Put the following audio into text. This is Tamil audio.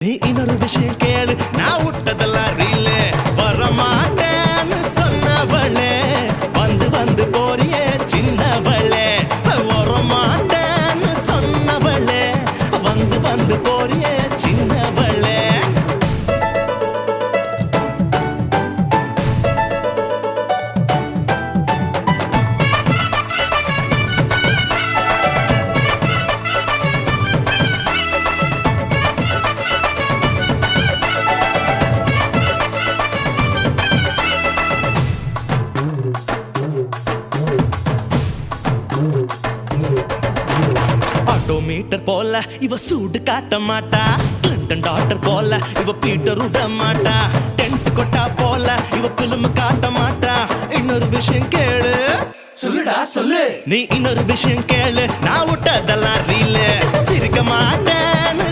நீ இன்னொரு விஷயம் கேளு, நான் விட்டதெல்லாம் ரீலு. வரமாட்டேன்னு சொன்னவளே, வந்து வந்து போறியே சின்னவளே. வரமாட்டேன்னு சொன்னவளே, வந்து வந்து போறியே சின்னவளே. ஆட்டோமீட்டர் போல இவ சூடு காட்ட மாட்டா, கிளின்டன் டாக்டர் போல இவ பீட்டர் விட மாட்டா, டென்ட் கொட்டா போல இவ பிலிம் காட்ட மாட்டா. இன்னொரு விஷயம் கேளு, சொல்லுடா சொல்லு. நீ இன்னொரு விஷயம் கேளு, நான் விட்டதெல்லாம் ரீலு. சிரிக்க மாட்டேன்னு